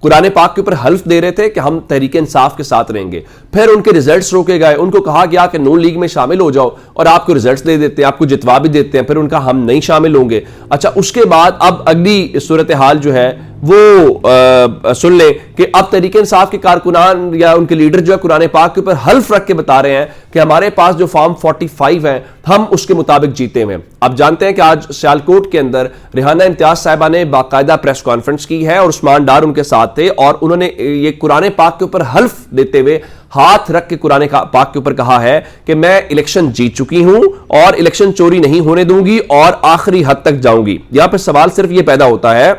قرآن پاک کے اوپر حلف دے رہے تھے کہ ہم تحریک انصاف کے ساتھ رہیں گے، پھر ان کے ریزلٹس روکے گئے، ان کو کہا گیا کہ نون لیگ میں شامل ہو جاؤ، اور آپ کو ریزلٹس دے دیتے ہیں، آپ کو جتوا بھی دیتے ہیں، پھر ان کا ہم نہیں شامل ہوں گے۔ اچھا، اس کے بعد اب اگلی صورتحال جو ہے وہ سن لیں کہ اب تحریک انصاف کے کارکنان یا ان کے لیڈر جو ہے قرآن پاک کے اوپر حلف رکھ کے بتا رہے ہیں کہ ہمارے پاس جو فارم 45 ہیں ہم اس کے مطابق جیتے ہوئے ہیں۔ اب جانتے ہیں کہ آج سیالکوٹ کے اندر ریحانہ امتیاز صاحبہ نے باقاعدہ پریس کانفرنس کی ہے اور عثمان ڈار ان کے ساتھ تھے، اور انہوں نے یہ قرآن پاک کے اوپر حلف دیتے ہوئے ہاتھ رکھ کے قرآن پاک کے اوپر کہا ہے کہ میں الیکشن جیت چکی ہوں اور الیکشن چوری نہیں ہونے دوں گی اور آخری حد تک جاؤں گی۔ یہاں پہ سوال صرف یہ پیدا ہوتا ہے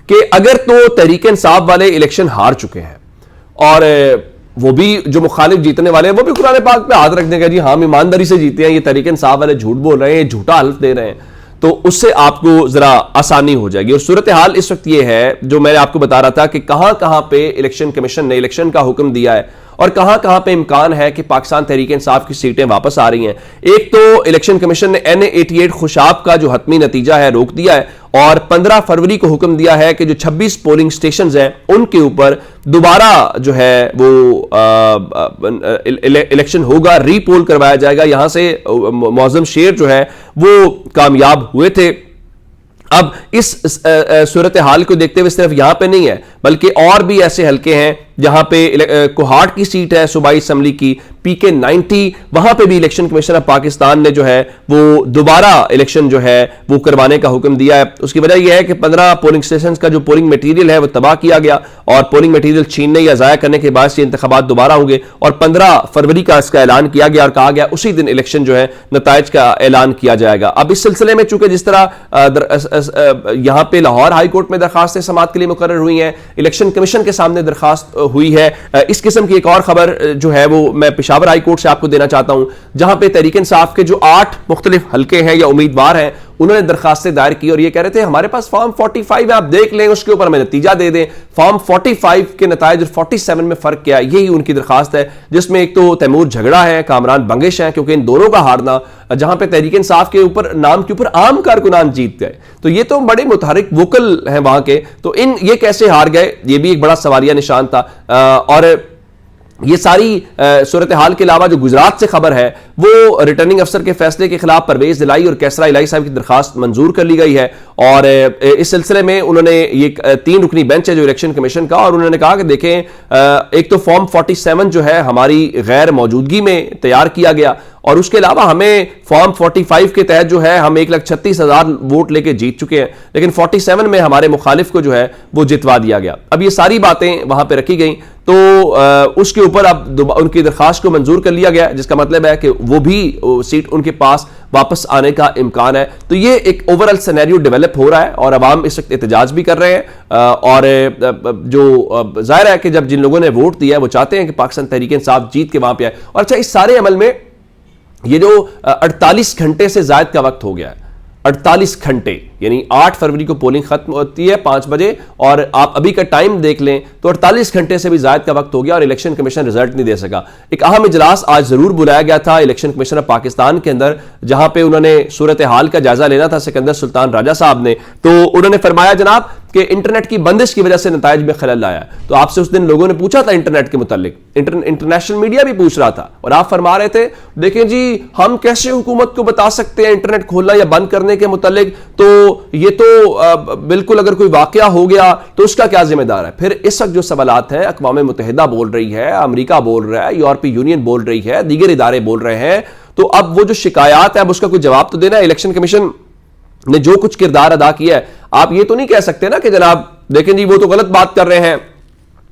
کہ اگر تو تحریک انصاف والے الیکشن ہار چکے ہیں اور وہ بھی جو مخالف جیتنے والے ہیں وہ بھی قرآن پاک پہ ہاتھ رکھ دیں گے جی ہم ایمانداری سے جیتے ہیں، یہ تحریک انصاف والے جھوٹ بول رہے ہیں، جھوٹا حلف دے رہے ہیں، تو اس سے آپ کو ذرا آسانی ہو جائے گی۔ اور صورتحال اس وقت یہ ہے جو میں نے آپ کو بتا رہا تھا کہ کہاں کہاں پہ الیکشن کمیشن نے الیکشن کا حکم دیا ہے اور کہاں کہاں پہ امکان ہے کہ پاکستان تحریک انصاف کی سیٹیں واپس آ رہی ہیں۔ ایک تو الیکشن کمیشن نے NA88 خوشاب کا جو حتمی نتیجہ ہے روک دیا ہے اور 15 فروری کو حکم دیا ہے کہ جو 26 پولنگ سٹیشنز ہیں ان کے اوپر دوبارہ جو ہے وہ الیکشن ہوگا، ری پول کروایا جائے گا۔ یہاں سے معظم شیر جو ہے وہ کامیاب ہوئے تھے۔ اب اس صورتحال کو دیکھتے ہوئے صرف یہاں پہ نہیں ہے بلکہ اور بھی ایسے حلقے ہیں جہاں پہ کوہاٹ کی سیٹ ہے صوبائی اسمبلی کی PK90، وہاں پہ بھی الیکشن کمیشن آف پاکستان نے جو ہے وہ دوبارہ الیکشن جو ہے وہ کروانے کا حکم دیا ہے۔ اس کی وجہ یہ ہے کہ 15 پولنگ سٹیشنز کا جو پولنگ میٹیریل ہے وہ تباہ کیا گیا اور پولنگ میٹیریل چھیننے یا ضائع کرنے کے بعد یہ انتخابات دوبارہ ہوں گے، اور 15 فروری کا اس کا اعلان کیا گیا اور کہا گیا اسی دن الیکشن جو ہے نتائج کا اعلان کیا جائے گا۔ اب اس سلسلے میں چونکہ جس طرح یہاں پہ لاہور ہائی کورٹ میں درخواستیں سماعت کے لیے مقرر ہوئی ہیں، الیکشن کمیشن کے سامنے درخواست ہوئی ہے، اس قسم کی ایک اور خبر جو ہے وہ میں پشاور ہائی کورٹ سے آپ کو دینا چاہتا ہوں، جہاں پہ تحریک انصاف کے جو 8 مختلف حلقے ہیں یا امیدوار ہیں انہوں نے درخواستیں دائر کی اور یہ کہہ رہے تھے ہمارے پاس فارم 45 ہے، آپ دیکھ لیں اس کے اوپر ہمیں نتیجہ دے دیں۔ فارم 45 کے نتائج اور 47 میں فرق کیا ہے، یہی ان کی درخواست ہے، جس میں ایک تو تیمور جھگڑا ہے، کامران بنگش ہیں، کیونکہ ان دونوں کا ہارنا جہاں پہ تحریک انصاف کے اوپر نام کے اوپر عام کارکنان جیت گئے، تو یہ تو بڑے متحرک ووکل ہیں وہاں کے، تو یہ کیسے ہار گئے، یہ بھی ایک بڑا سوالیہ نشان تھا۔ اور یہ ساری صورتحال کے علاوہ جو گجرات سے خبر ہے وہ ریٹرننگ افسر کے فیصلے کے خلاف پرویز الہی اور کیسرا الہی صاحب کی درخواست منظور کر لی گئی ہے، اور اس سلسلے میں انہوں نے یہ 3 رکنی بینچ ہے جو الیکشن کمیشن کا، اور انہوں نے کہا کہ دیکھیں ایک تو فارم 47 جو ہے ہماری غیر موجودگی میں تیار کیا گیا، اور اس کے علاوہ ہمیں فارم 45 کے تحت جو ہے ہم 1,36,000 ووٹ لے کے جیت چکے ہیں، لیکن 47 میں ہمارے مخالف کو جو ہے وہ جتوا دیا گیا۔ اب یہ ساری باتیں وہاں پہ رکھی گئیں تو اس کے اوپر اب ان کی درخواست کو منظور کر لیا گیا، جس کا مطلب ہے کہ وہ بھی سیٹ ان کے پاس واپس آنے کا امکان ہے۔ تو یہ ایک اوورال سینیریو ڈیولپ ہو رہا ہے اور عوام اس وقت احتجاج بھی کر رہے ہیں، اور جو ظاہر ہے کہ جب جن لوگوں نے ووٹ دیا ہے وہ چاہتے ہیں کہ پاکستان تحریک انصاف جیت کے وہاں پہ آئے۔ اور اچھا، اس سارے عمل میں یہ جو 48 گھنٹے سے زائد کا وقت ہو گیا ہے، 48 گھنٹے، یعنی 8 فروری کو پولنگ ختم ہوتی ہے 5 بجے، اور آپ ابھی کا ٹائم دیکھ لیں تو 48 گھنٹے سے بھی زائد کا وقت ہو گیا اور الیکشن کمیشن رزلٹ نہیں دے سکا۔ ایک اہم اجلاس آج ضرور بلایا گیا تھا الیکشن کمیشن آف پاکستان کے اندر، جہاں پہ انہوں نے صورتحال کا جائزہ لینا تھا سکندر سلطان راجہ صاحب نے، تو انہوں نے فرمایا جناب کہ انٹرنیٹ کی بندش کی وجہ سے نتائج میں خلل آیا ہے۔ تو آپ سے اس دن لوگوں نے پوچھا تھا انٹرنیٹ کے متعلق، انٹرنیشنل میڈیا بھی پوچھ رہا تھا، اور آپ فرما رہے تھے دیکھیں جی ہم کیسے حکومت کو بتا سکتے ہیں انٹرنیٹ کھولنا یا بند کرنے کے متعلق، تو یہ تو بالکل اگر کوئی واقعہ ہو گیا تو اس کا کیا ذمہ دار ہے۔ پھر اس وقت جو سوالات ہیں، اقوام متحدہ بول رہی ہے، امریکہ بول رہا ہے، یورپی یونین بول رہی ہے، دیگر ادارے بول رہے ہیں، تو اب وہ جو شکایات ہیں اب اس کا کوئی جواب تو دینا ہے۔ الیکشن کمیشن نے جو کچھ کردار ادا کیا ہے، آپ یہ تو نہیں کہہ سکتے نا کہ جناب دیکھیں جی وہ تو غلط بات کر رہے ہیں،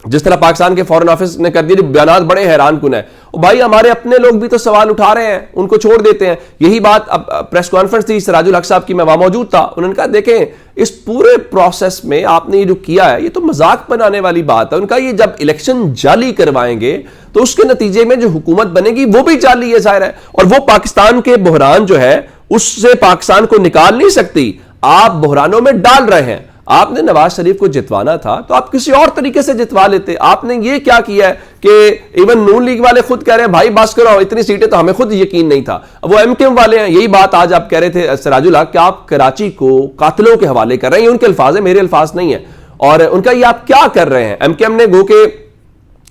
جس طرح پاکستان کے فورن آفس نے کر دیا جی بیانات بڑے حیران کن ہیں۔ بھائی ہمارے اپنے لوگ بھی تو سوال اٹھا رہے ہیں، ان کو چھوڑ دیتے ہیں۔ یہی بات اب پریس کانفرنس تھی سراج الحق صاحب کی، میں وہاں موجود تھا، انہوں نے کہا دیکھیں اس پورے پروسیس میں آپ نے یہ جو کیا ہے یہ تو مذاق بنانے والی بات ہے۔ ان کا یہ جب الیکشن جعلی کروائیں گے تو اس کے نتیجے میں جو حکومت بنے گی وہ بھی جعلی ہے ظاہر ہے، اور وہ پاکستان کے بحران جو ہے اس سے پاکستان کو نکال نہیں سکتی، آپ بحرانوں میں ڈال رہے ہیں۔ آپ نے نواز شریف کو جتوانا تھا تو آپ کسی اور طریقے سے جتوا لیتے. آپ نے یہ کیا کیا ہے کہ ایون نون لیگ والے خود کہہ رہے ہیں بھائی بس کرو, اتنی سیٹیں تو ہمیں خود یقین نہیں تھا. وہ ایم کیو ایم والے ہیں, یہی بات آج آپ کہہ رہے تھے سراج الحق کہ آپ کراچی کو قاتلوں کے حوالے کر رہے ہیں. یہ ان کے الفاظ ہیں, میرے الفاظ نہیں ہیں. اور ان کا یہ آپ کیا کر رہے ہیں. ایم کیو ایم نے گو کہ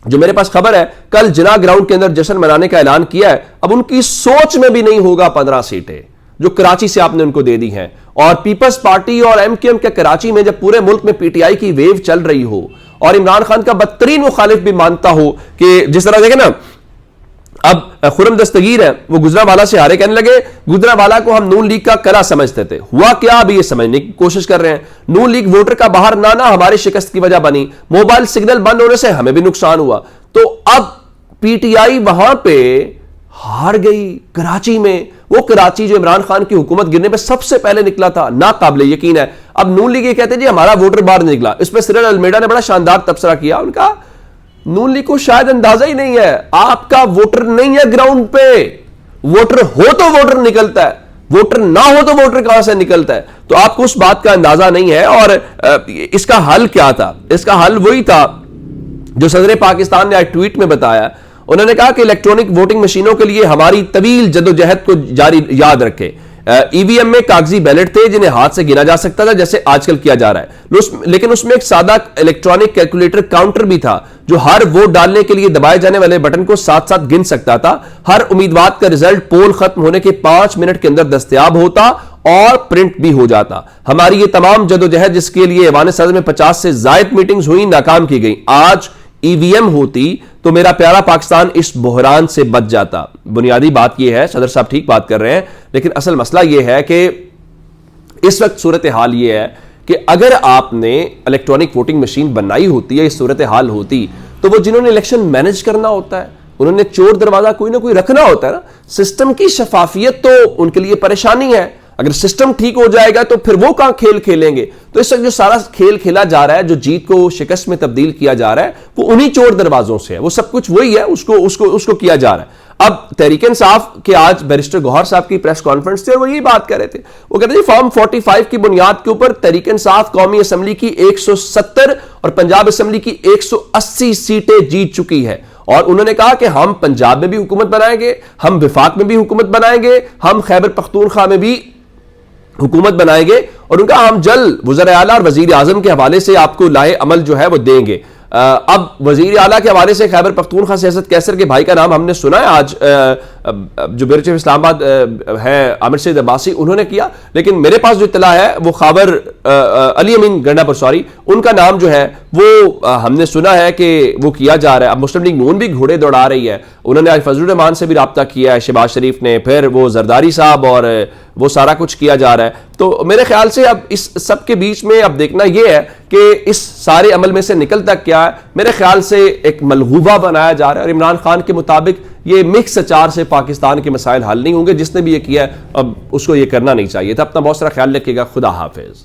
جو میرے پاس خبر ہے کل جناح گراؤنڈ کے اندر جشن منانے کا اعلان کیا ہے. اب ان کی سوچ میں بھی نہیں ہوگا 15 سیٹیں جو کراچی سے آپ نے ان کو دے دی ہیں. اور پیپلز پارٹی اور ایم کیو ایم کے کراچی میں جب پورے ملک میں پی ٹی آئی کی ویو چل رہی ہو اور عمران خان کا بدترین مخالف بھی مانتا ہو کہ جس طرح دیکھیں نا, اب خرم دستگیر ہے, وہ گجرانوالہ سے ہارے, کہنے لگے گجرانوالہ کو ہم نون لیگ کا کلا سمجھتے تھے. ہوا کیا ابھی یہ سمجھنے کی کوشش کر رہے ہیں. نون لیگ ووٹر کا باہر نہ آنا ہماری شکست کی وجہ بنی, موبائل سگنل بند ہونے سے ہمیں بھی نقصان ہوا. تو اب پی ٹی آئی وہاں پہ ہار گئی کراچی میں. وہ کراچی جو عمران خان کی حکومت گرنے پہ سب سے پہلے نکلا تھا, ناقابل یقین ہے. اب نون لیگ یہ کہتے ہیں جی ہمارا ووٹر باہر نکلا. اس پہ سرل المیڈا نے بڑا شاندار تبصرہ کیا. ان کا نون لیگ کو شاید اندازہ ہی نہیں ہے, آپ کا ووٹر نہیں ہے گراؤنڈ پہ. ووٹر ہو تو ووٹر نکلتا ہے, ووٹر نہ ہو تو ووٹر کہاں سے نکلتا ہے. تو آپ کو اس بات کا اندازہ نہیں ہے. اور اس کا حل کیا تھا؟ اس کا حل وہی تھا جو صدر پاکستان نے آج ٹویٹ میں بتایا. انہوں نے کہا کہ الیکٹرانک ووٹنگ مشینوں کے لیے ہماری طویل جدوجہد کو جاری یاد رکھے. ای وی ایم میں کاغذی بیلٹ تھے جنہیں ہاتھ سے گنا جا سکتا تھا جیسے آج کل کیا جا رہا ہے, لیکن اس میں ایک سادہ الیکٹرانک کیلکولیٹر کاؤنٹر بھی تھا جو ہر ووٹ ڈالنے کے لیے دبائے جانے والے بٹن کو ساتھ ساتھ گن سکتا تھا. ہر امیدوار کا رزلٹ پول ختم ہونے کے 5 منٹ کے اندر دستیاب ہوتا اور پرنٹ بھی ہو جاتا. ہماری یہ تمام جدوجہد جس کے لیے ایوان صدر میں 50 سے زائد میٹنگز ہوئی ناکام کی گئی. آج ای وی ایم ہوتی تو میرا پیارا پاکستان اس بحران سے بچ جاتا. بنیادی بات یہ ہے, صدر صاحب ٹھیک بات کر رہے ہیں, لیکن اصل مسئلہ یہ ہے کہ اس وقت صورتحال یہ ہے کہ اگر آپ نے الیکٹرانک ووٹنگ مشین بنائی ہوتی ہے, اس صورتحال ہوتی تو وہ جنہوں نے الیکشن مینج کرنا ہوتا ہے انہوں نے چور دروازہ کوئی نہ کوئی رکھنا ہوتا ہے نا. سسٹم کی شفافیت تو ان کے لیے پریشانی ہے. اگر سسٹم ٹھیک ہو جائے گا تو پھر وہ کہاں کھیل کھیلیں گے. تو اس وقت جو سارا کھیل کھیلا جا رہا ہے, جو جیت کو شکست میں تبدیل کیا جا رہا ہے, وہ انہی چور دروازوں سے ہے. وہ سب کچھ وہی ہے, اس کو کیا جا رہا ہے. اب تحریک انصاف کے آج بیرسٹر گوہر صاحب کی پریس کانفرنس تھی اور وہ یہی بات کر رہے تھے. وہ کہتے ہیں فارم 45 کی بنیاد کے اوپر تحریک انصاف قومی اسمبلی کی 170 اور پنجاب اسمبلی کی 180 سیٹیں جیت چکی ہے. اور انہوں نے کہا کہ ہم پنجاب میں بھی حکومت بنائیں گے, ہم وفاق میں بھی حکومت بنائیں گے, ہم خیبر پختونخوا میں بھی حکومت بنائیں گے. اور ان کا ہم جلد وزیر اعلیٰ اور وزیر اعظم کے حوالے سے آپ کو لاہے عمل جو ہے وہ دیں گے. اب وزیر اعلیٰ کے حوالے سے خیبر پختونخوا سیاست کیسر کے بھائی کا نام ہم نے سنا ہے. آج جو بیورو چیف اسلام آباد ہے عامر سید عباسی, انہوں نے کیا, لیکن میرے پاس جو اطلاع ہے وہ خاور علی امین گنڈا پر سوری ان کا نام جو ہے وہ ہم نے سنا ہے کہ وہ کیا جا رہا ہے. اب مسلم لیگ نون بھی گھوڑے دوڑا رہی ہے. انہوں نے آج فضل الرحمان سے بھی رابطہ کیا ہے, شہباز شریف نے, پھر وہ زرداری صاحب, اور وہ سارا کچھ کیا جا رہا ہے. تو میرے خیال سے اب اس سب کے بیچ میں اب دیکھنا یہ ہے کہ اس سارے عمل میں سے نکلتا کیا ہے. میرے خیال سے ایک ملغوبہ بنایا جا رہا ہے, اور عمران خان کے مطابق یہ مکس اچار سے پاکستان کے مسائل حل نہیں ہوں گے. جس نے بھی یہ کیا ہے اب اس کو یہ کرنا نہیں چاہیے تھا. اپنا بہت سارا خیال رکھیے گا. خدا حافظ.